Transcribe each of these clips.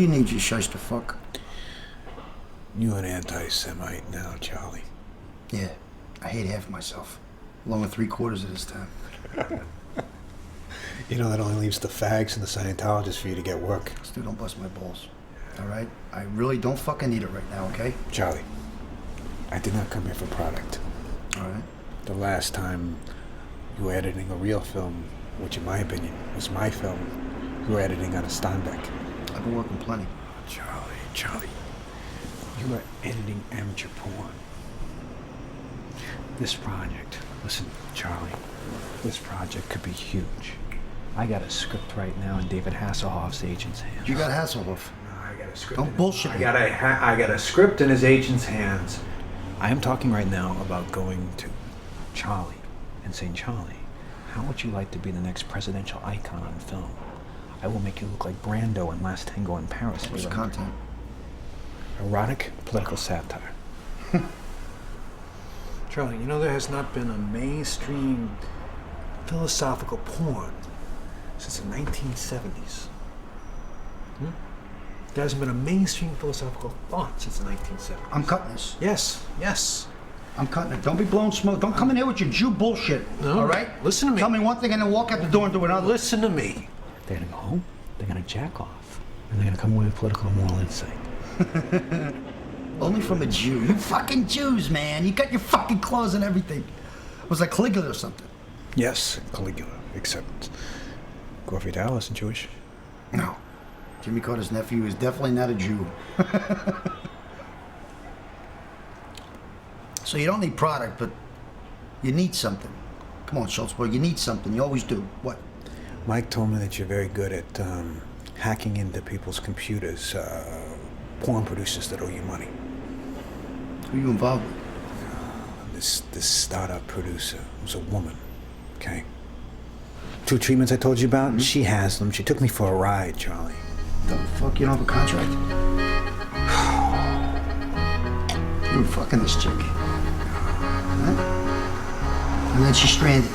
you need, you shyster fuck? You an anti-Semite now, Charlie. Yeah, I hate half of myself, along with 3/4 of this time. You know that only leaves the fags and the Scientologists for you to get work. Still don't bust my balls. All right? I really don't fucking need it right now, okay? Charlie, I did not come here for product. All right? The last time you were editing a real film, which in my opinion was my film, you were editing on a Steinbeck. I've been working plenty. Charlie, you are editing amateur porn. This project, listen, Charlie, this project could be huge. I got a script right now in David Hasselhoff's agent's hands. You got Hasselhoff. No, I got a script. Don't bullshit me. I got a script in his agent's hands. I am talking right now about going to Charlie and saying, Charlie, how would you like to be the next presidential icon on film? I will make you look like Brando in Last Tango in Paris. What's the content? Erotic political satire. Charlie, you know there has not been a mainstream philosophical porn since the 1970s. There hasn't been a mainstream philosophical thought since the 1970s. I'm cutting this. Yes. I'm cutting it. Don't be blowing smoke. Don't come in here with your Jew bullshit. No, all right? listen to me. Tell me one thing and then walk out the door and do another. Listen to me. They're gonna go home, they're gonna jack off, and they're gonna come away with political and moral insight. Only from a Jew. You fucking Jews, man. You got your fucking claws and everything. It was like Caligula or something. Yes, Caligula, except Gorfie Dallas is Jewish. No. Jimmy Carter's nephew is definitely not a Jew. So you don't need product, but you need something. Come on, Schultz boy, you need something. You always do. What? Mike told me that you're very good at hacking into people's computers, porn producers that owe you money. Who are you involved with? This startup producer was a woman, okay? 2 treatments I told you about, Mm-hmm. she has them. She took me for a ride, Charlie. The fuck, you don't have a contract? You were fucking this chick. Huh? And then she stranded.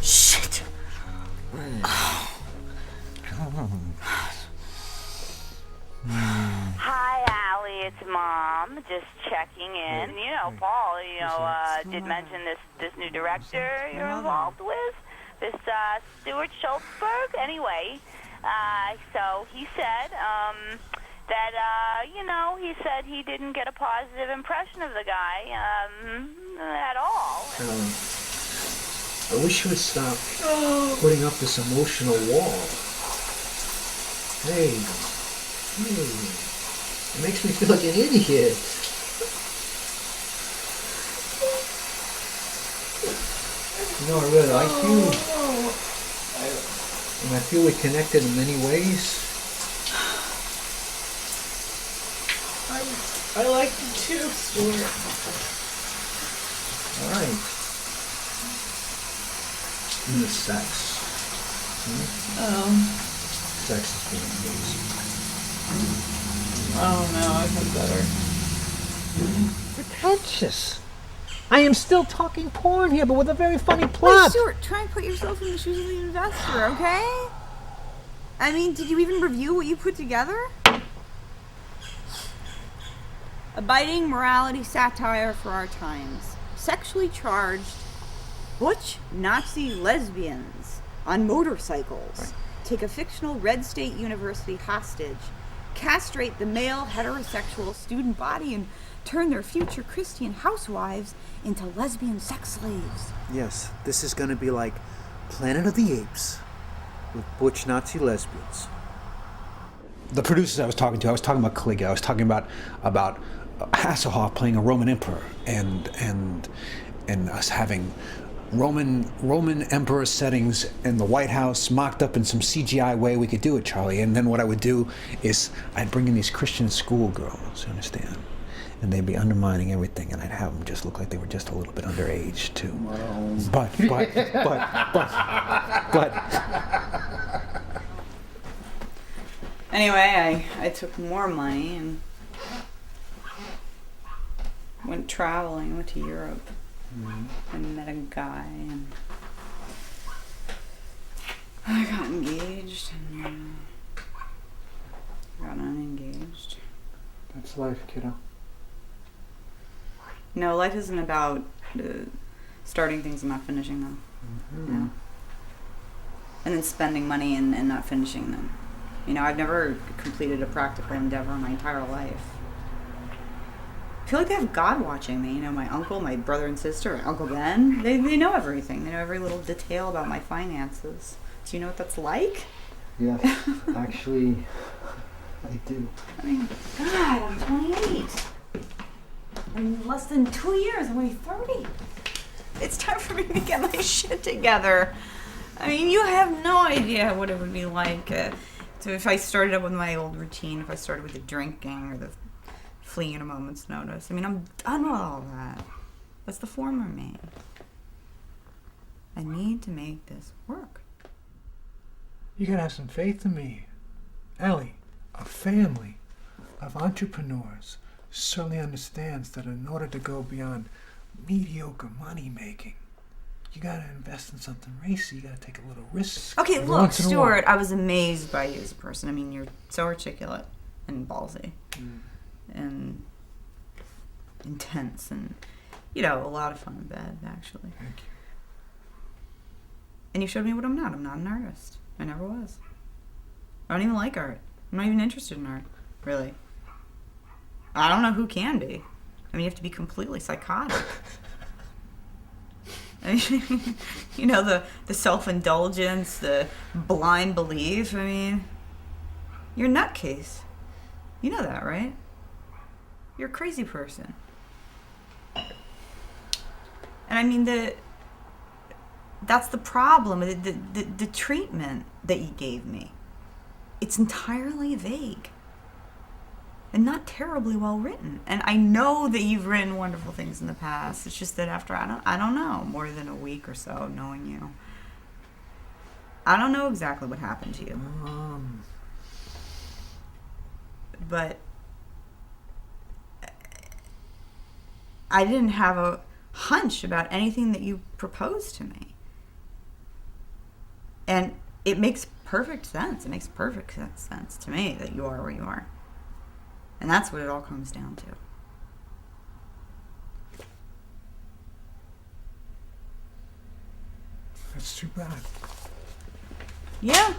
Shit. Hi, Allie. It's Mom. Just checking in. You know, Paul. Did mention this new director you're involved with, this Stuart Schultzberg. Anyway, so he said that he said he didn't get a positive impression of the guy at all. I wish you would stop putting up this emotional wall. Hey, it makes me feel like an idiot. You know, I really like you. And I feel we're connected in many ways. I like you too, Stuart. All right. And the sex. Sex has been amazing. Oh no, I've been better. Pretentious. I am still talking porn here, but with a very funny Wait, plot. Stuart, try and put yourself in the shoes of the investor, okay? I mean, did you even review what you put together? A biting morality satire for our times. Sexually charged butch Nazi lesbians on motorcycles take a fictional Red State University hostage, castrate the male heterosexual student body, and turn their future Christian housewives into lesbian sex slaves. Yes, this is going to be like Planet of the Apes with butch Nazi lesbians. The producers I was talking about Caligula. I was talking about Hasselhoff playing a Roman emperor, and us having Roman emperor settings in the White House mocked up in some CGI way. We could do it, Charlie. And then what I would do is I'd bring in these Christian schoolgirls, you understand? And they'd be undermining everything, and I'd have them just look like they were just a little bit underage too. But Anyway, I took more money and went traveling. Went to Europe and met a guy, and I got engaged and got unengaged. That's life, kiddo. No, life isn't about starting things and not finishing them. No. And then spending money and not finishing them. You know, I've never completed a practical endeavor in my entire life. I feel like they have God watching me. You know, my uncle, my brother and sister, Uncle Ben, they know everything. They know every little detail about my finances. Do you know what that's like? Yes, actually, I do. I mean, God, I'm 28. In less than 2 years, I'm only 30. It's time for me to get my shit together. I mean, you have no idea what it would be like. So if I started up with my old routine, if I started with the drinking or the fleeing at a moment's notice, I mean, I'm done with all that. That's the former me. I need to make this work. You gotta have some faith in me. Ellie, a family of entrepreneurs certainly understands that in order to go beyond mediocre money making, you gotta invest in something racy. You gotta take a little risk. Okay, every look, once in a while. Stuart, I was amazed by you as a person. I mean, you're so articulate and ballsy and intense and, you know, a lot of fun in bed, actually. Thank you. And you showed me what I'm not. I'm not an artist. I never was. I don't even like art. I'm not even interested in art, really. I don't know who can be. I mean, you have to be completely psychotic. I mean, you know, the self-indulgence, the blind belief. I mean, you're a nutcase. You know that, right? You're a crazy person. And I mean, that's the problem. The treatment that you gave me, it's entirely vague and not terribly well written. And I know that you've written wonderful things in the past. It's just that after I don't know, more than a week or so knowing you, I don't know exactly what happened to you. But I didn't have a hunch about anything that you proposed to me. And it makes perfect sense. It makes perfect sense to me that you are where you are. And that's what it all comes down to. That's too bad. Yeah.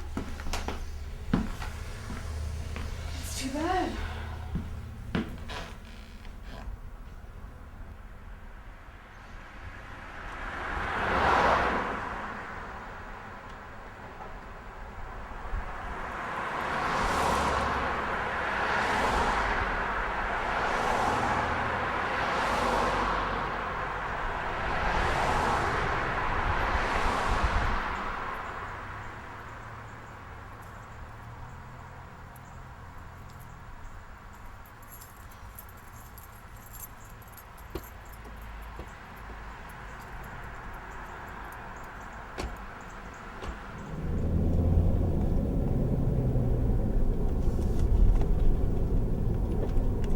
It's too bad.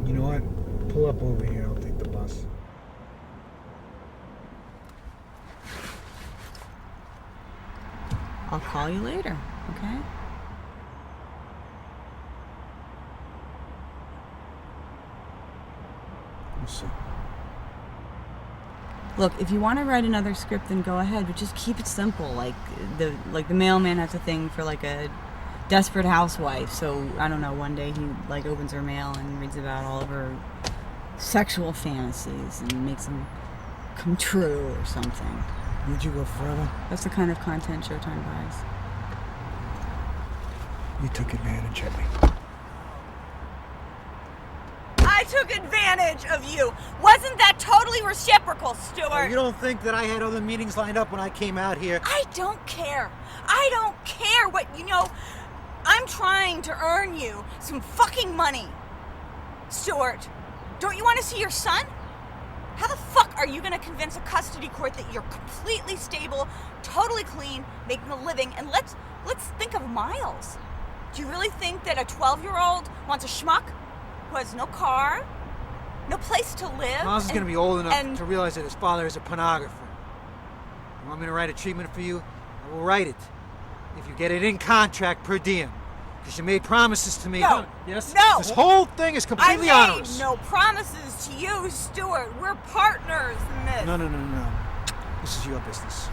You know what? Pull up over here. I'll take the bus. I'll call you later, okay? We'll see. Look, if you want to write another script, then go ahead, but just keep it simple. Like the mailman has a thing for like a desperate housewife. So I don't know. One day he like opens her mail and reads about all of her sexual fantasies and makes them come true or something. Would you go further? That's the kind of content Showtime buys. You took advantage of me. I took advantage of you. Wasn't that totally reciprocal, Stuart? You don't think that I had other meetings lined up when I came out here? I don't care. I don't care what, you know, I'm trying to earn you some fucking money. Stuart, don't you want to see your son? How the fuck are you going to convince a custody court that you're completely stable, totally clean, making a living, and let's think of Miles. Do you really think that a 12-year-old wants a schmuck who has no car, no place to live? Miles is going to be old enough to realize that his father is a pornographer. You want me to write a treatment for you? I will write it. If you get it in contract per diem. Because you made promises to me. No. Yes? No. This whole thing is completely I made onerous. no promises to you, Stuart. We're partners in this. No. This is your business.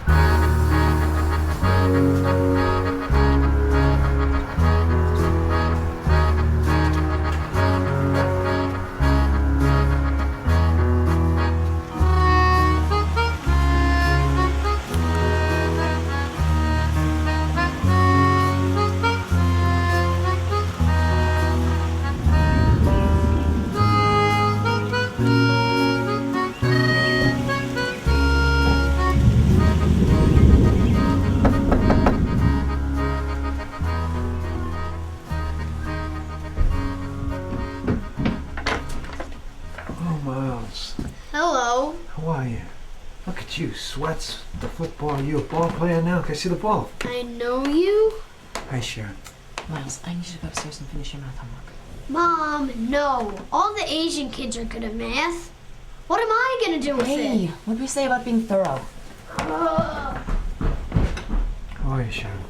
Oh, Miles. Hello. How are you? Look at you, sweats, the football. You a ball player now? Can I see the ball? I know you. Hi, Sharon. Miles, I need you to go upstairs and finish your math homework. Mom, no. All the Asian kids are good at math. What am I gonna do with Hey, it? what did we say about being thorough? How are you, Sharon?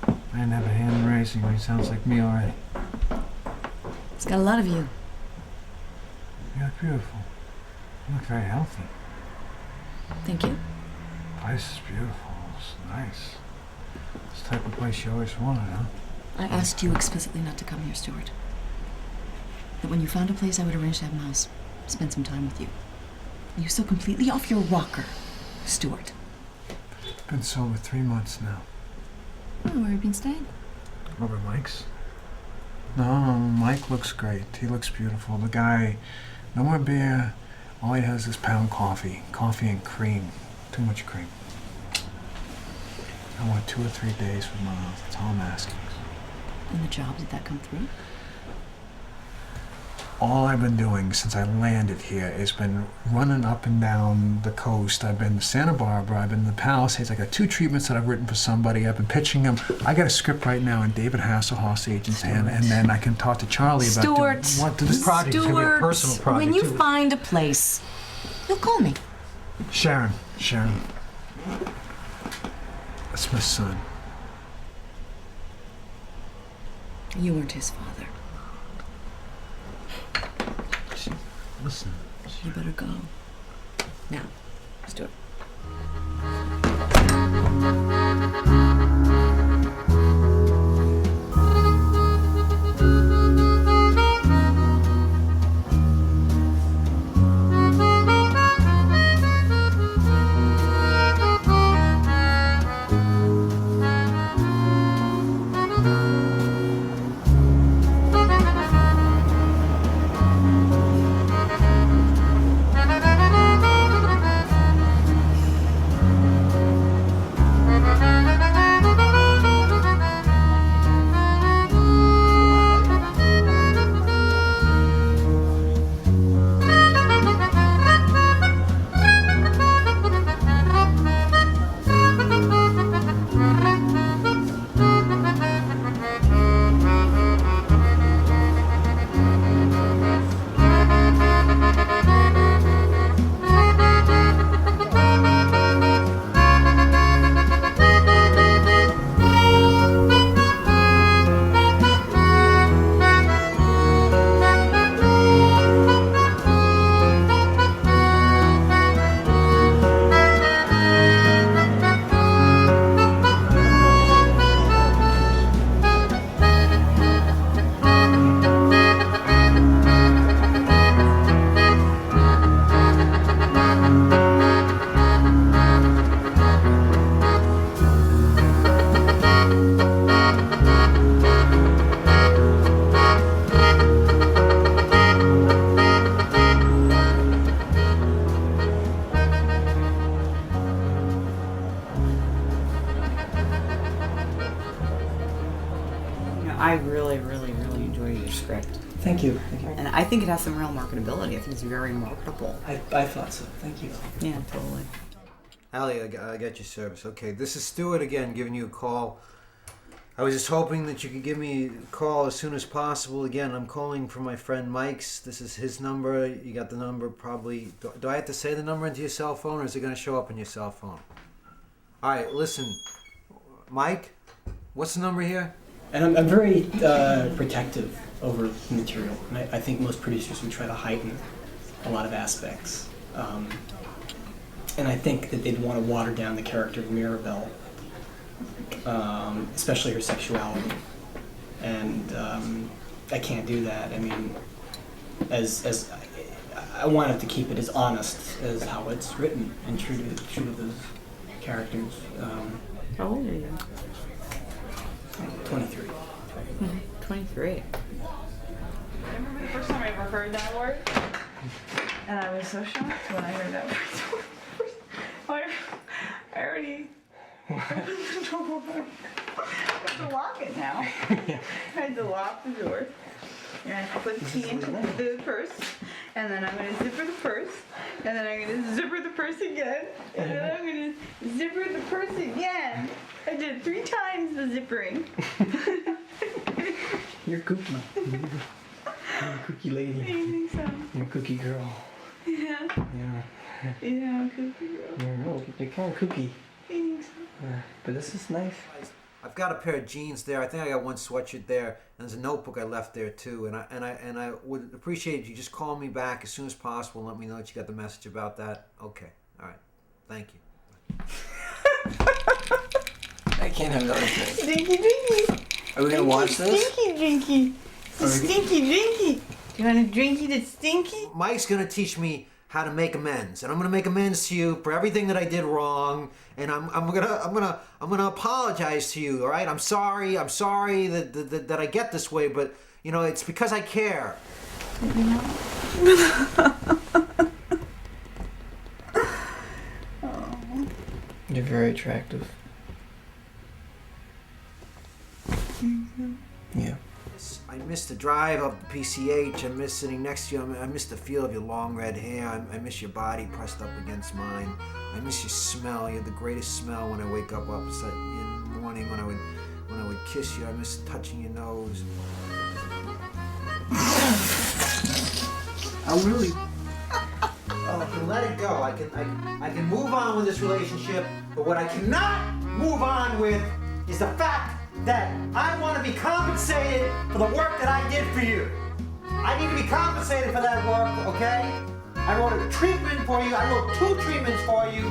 I didn't have a hand raising. He sounds like me already. It's got a lot of you. You look beautiful. You look very healthy. Thank you. The place is beautiful. It's nice. It's the type of place you always wanted, huh? I asked you explicitly not to come here, Stuart. That when you found a place, I would arrange to have Miles spend some time with you. You're so completely off your rocker, Stuart. Been sober 3 months now. Oh, where have you been staying? Over Mike's? No, Mike looks great. He looks beautiful. The guy, no more beer. All he has is pound coffee. Coffee and cream. Too much cream. I want 2 or 3 days with Miles. That's all I'm asking. And the job, did that come through? All I've been doing since I landed here has been running up and down the coast. I've been to Santa Barbara. I've been to the Palisades. I got 2 treatments that I've written for somebody. I've been pitching them. I got a script right now in David Hasselhoff's agent's hand, and then I can talk to Charlie about Stuart, this project is going to be a personal project. when you too. find a place, you'll call me. Sharon. That's my son. You weren't his father. Listen. You better go. Now, Stuart. I really enjoy your script. Thank you. And I think it has some real marketability. I think it's very marketable. I thought so. Thank you. Yeah, totally. Allie, I got your service. Okay, this is Stuart again giving you a call. I was just hoping that you could give me a call as soon as possible. Again, I'm calling from my friend Mike's. This is his number. You got the number probably. Do I have to say the number into your cell phone, or is it going to show up in your cell phone? All right, listen. Mike, what's the number here? And I'm very protective over the material. And I think most producers would try to heighten a lot of aspects. And I think that they'd want to water down the character of Mirabelle, especially her sexuality. And I can't do that. I mean, as I wanted to keep it as honest as how it's written and true to those characters. How old are you? 23. 23. I remember the first time I ever heard that word, and I was so shocked when I heard that word. I already opened the door. I have to lock it now. I had to lock the door. And I have to put the key into the purse, and then I'm going to zipper the purse, and then I'm going to zipper the purse again, and then I'm going to zipper the purse again. I did 3 times the zippering. You're kooky. You're a kooky lady. I think so. You're a kooky girl. Yeah. Yeah. Yeah, I'm a kooky girl. You're kind of kooky. I think so. But this is nice. I've got a pair of jeans there. I think I got one sweatshirt there, and there's a notebook I left there too. And I would appreciate if you just call me back as soon as possible and let me know that you got the message about that. Okay, all right, thank you. I can't have another drink. Drinky, drinky. Are we gonna watch this? Stinky, drinky. Stinky, drinky. Do you want a drinky that's stinky? Mike's gonna teach me how to make amends, and I'm gonna make amends to you for everything that I did wrong, and I'm gonna apologize to you. All right, I'm sorry that I get this way, but you know it's because I care. You're very attractive. Yeah. I miss the drive up the PCH. I miss sitting next to you. I miss the feel of your long red hair. I miss your body pressed up against mine. I miss your smell. You have the greatest smell when I wake up in the morning when I would kiss you. I miss touching your nose. I really. Oh, I can let it go. I can move on with this relationship, but what I cannot move on with is the fact that I want to be compensated for the work that I did for you. I need to be compensated for that work, okay? I wrote a treatment for you. I wrote 2 treatments for you,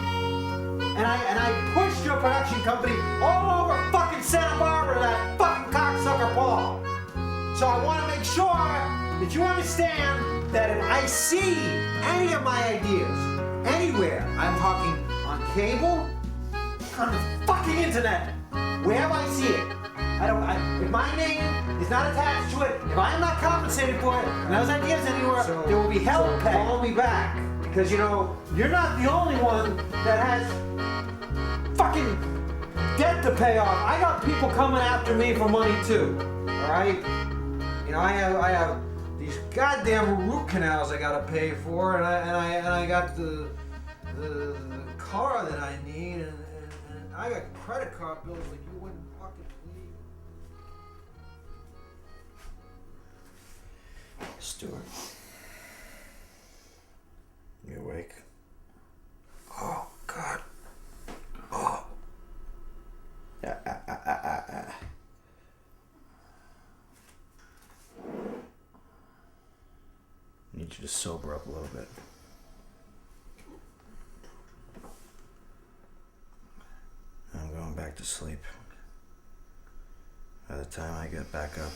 and I pushed your production company all over fucking Santa Barbara, that fucking cocksucker Paul. So I want to make sure that you understand that if I see any of my ideas anywhere, I'm talking on cable, on the fucking internet, wherever I see it, if my name is not attached to it, if I'm not compensated for it, and those ideas anywhere, there will be hell to pay. Call me back, because you know you're not the only one that has fucking debt to pay off. I got people coming after me for money too. All right, you know I have these goddamn root canals I gotta pay for, and I got the car that I need, and I got credit card bills that you wouldn't fucking believe. Stuart, you awake? Oh God. Oh. Need you to sober up a little bit. I'm going back to sleep. By the time I get back up,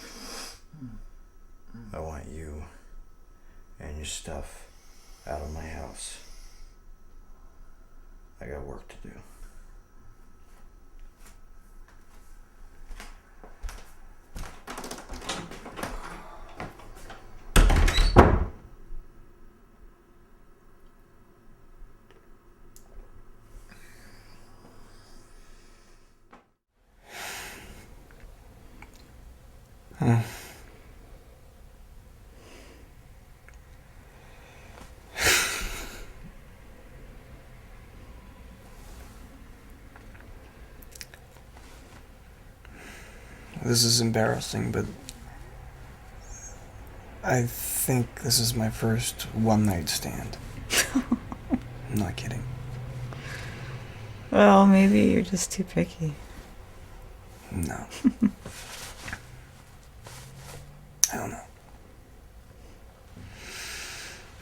I want you and your stuff out of my house. I got work to do. This is embarrassing, but I think this is my first one-night stand. I'm not kidding. Well, maybe you're just too picky. No. I don't know.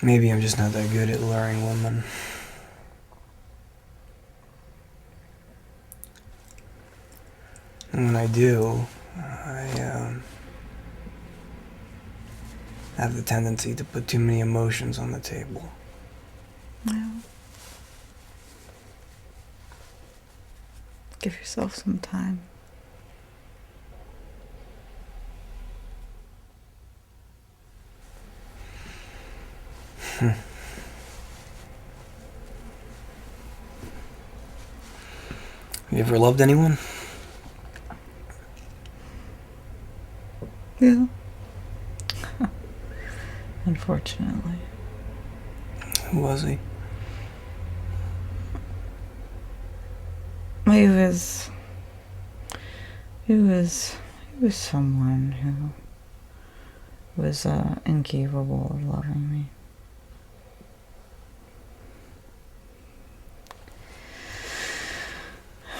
Maybe I'm just not that good at luring women. And when I do, I have the tendency to put too many emotions on the table. Well, give yourself some time. You ever loved anyone? Yeah. Unfortunately. Who was he? He was someone who was incapable of loving me.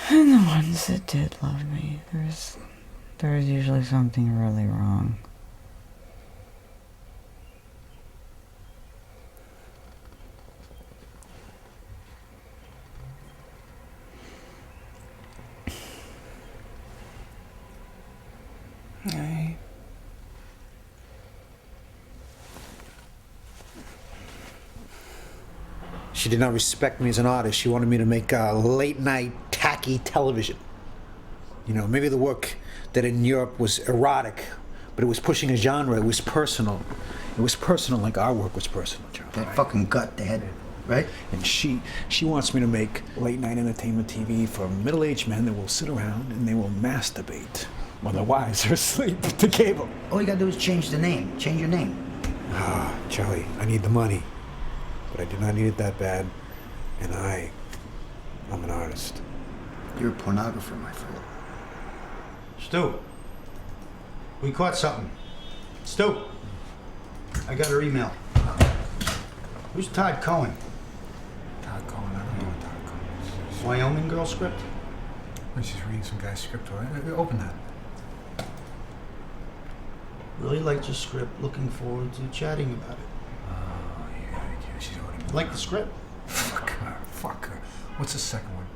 And the ones that did love me, there was usually something really wrong. I... She did not respect me as an artist. She wanted me to make late night, tacky television. You know, maybe the work that in Europe was erotic, but it was pushing a genre. It was personal. It was personal like our work was personal, Charlie. That fucking gut, Dad. Right? And she wants me to make late night entertainment TV for middle-aged men that will sit around and they will masturbate while their wives are asleep at the cable. All you gotta do is change the name. Change your name. Ah, Charlie, I need the money. But I do not need it that bad. And I'm an artist. You're a pornographer, my friend. Stu, we caught something. Stu, I got her email. Who's Todd Cohen? Todd Cohen, I don't know what Todd Cohen is. Wyoming girl script? I'm just reading some guy's script. Open that. Really liked your script. Looking forward to chatting about it. Oh, yeah, she's already... Like the script? Fuck her. Fuck her. What's the second one?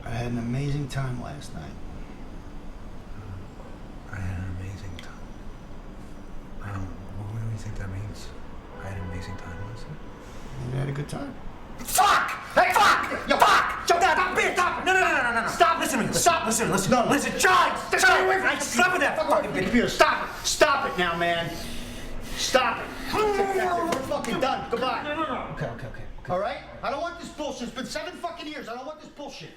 I had an amazing time last night. I had an amazing time. What do you think that means? I had an amazing time last night. You had a good time? Fuck! Hey, fuck! Yo, fuck! Yo, Dad, stop! No. Stop listening. Stop listening. Listen. No. Listen, Charlie! Stay away from me! Stop with that fucking computer. Stop it! Stop it now, man. Stop it. We're fucking done. Goodbye. No. Okay. All right? I don't want this bullshit. It's been 7 fucking years. I don't want this bullshit.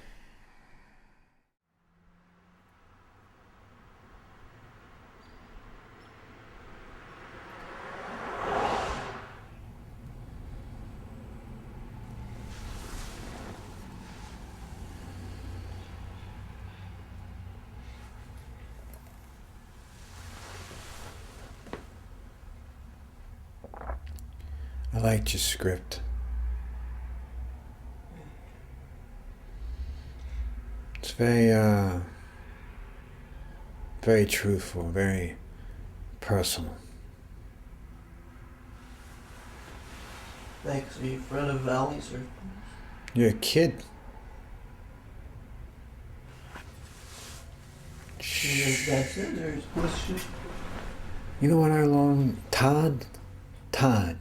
I liked your script. It's very truthful, very personal. Thanks. Are you a friend of Valley's or? You're a kid. That's it. There's question. You know what I long? Todd,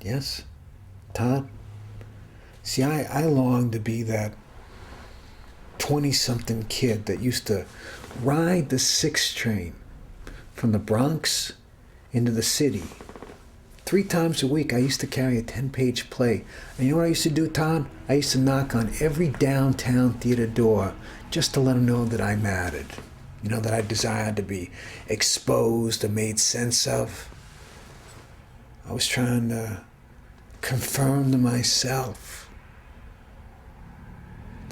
yes? Todd? See, I long to be that 20-something kid that used to ride the 6 train from the Bronx into the city. 3 times a week, I used to carry a 10-page play. And you know what I used to do, Todd? I used to knock on every downtown theater door just to let them know that I mattered. You know, that I desired to be exposed or made sense of. I was trying to confirm to myself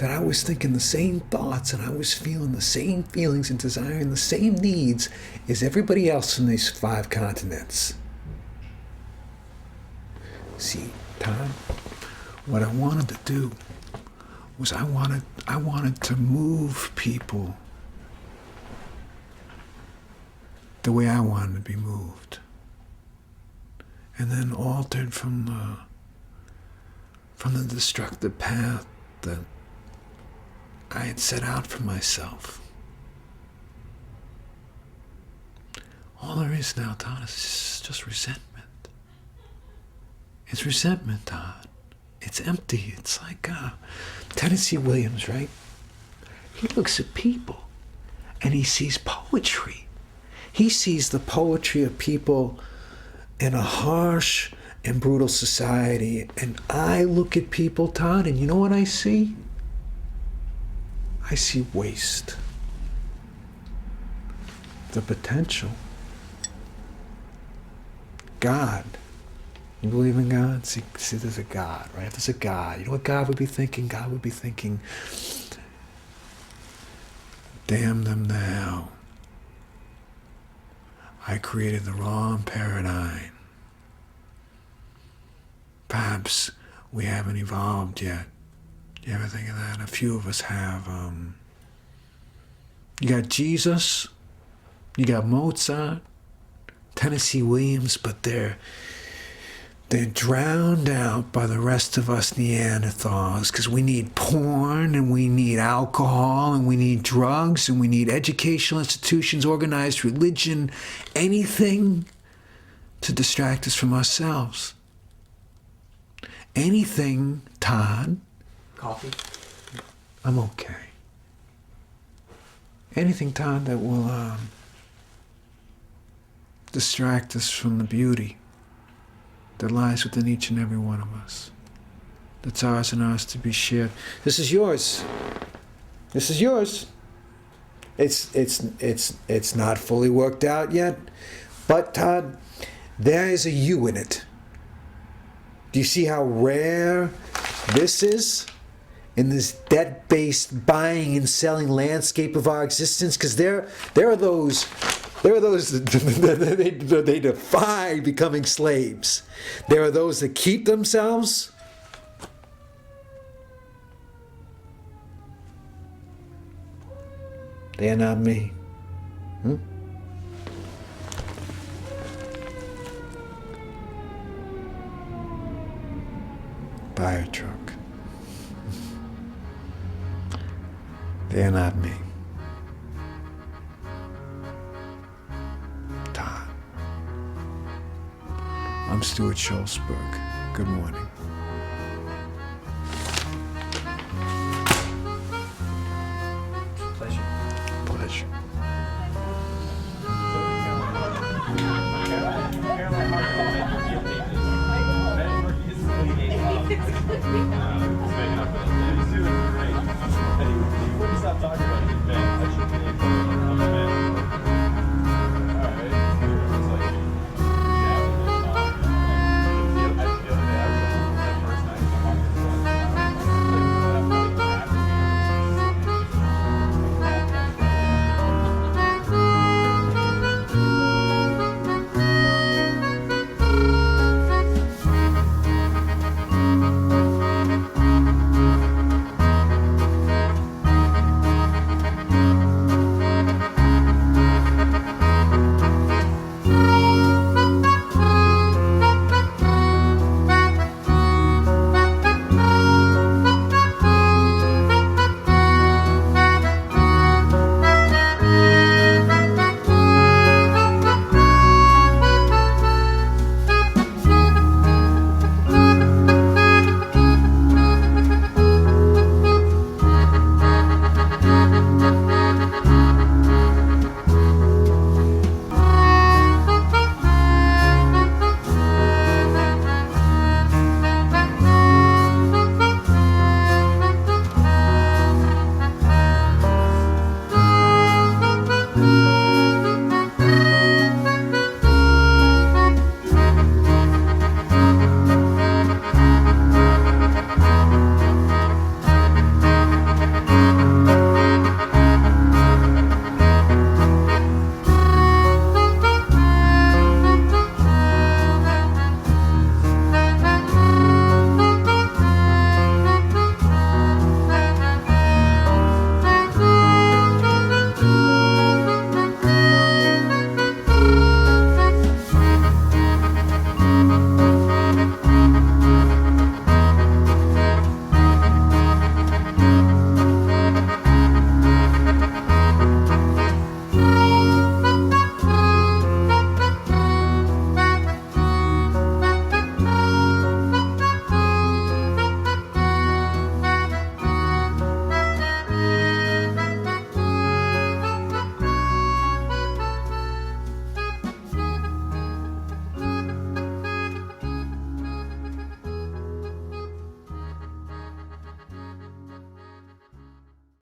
that I was thinking the same thoughts and I was feeling the same feelings and desiring the same needs as everybody else in these 5 continents. See, Todd, what I wanted to do was I wanted to move people the way I wanted to be moved. And then altered from the destructive path that I had set out for myself. All there is now, Todd, is just resentment. It's resentment, Todd. It's empty. It's like Tennessee Williams, right? He looks at people and he sees poetry. He sees the poetry of people in a harsh and brutal society. And I look at people, Todd, and you know what I see? I see waste. The potential. God. You believe in God? See, there's a God, right? There's a God. You know what God would be thinking? God would be thinking, damn them now. I created the wrong paradigm. Perhaps we haven't evolved yet. You ever think of that? A few of us have. You got Jesus, you got Mozart, Tennessee Williams, but they're drowned out by the rest of us Neanderthals because we need porn and we need alcohol and we need drugs and we need educational institutions, organized religion, anything to distract us from ourselves. Anything, Todd. Coffee? I'm okay. Anything, Todd, that will distract us from the beauty that lies within each and every one of us. That's ours and ours to be shared. This is yours. This is yours. It's not fully worked out yet, but Todd, there is a you in it. Do you see how rare this is in this debt-based buying and selling landscape of our existence? Because there are those they defy becoming slaves. There are those that keep themselves. They are not me. Buy a truck. They are not me. Todd. I'm Stuart Schultzberg. Good morning. Pleasure. Pleasure. Stop talking.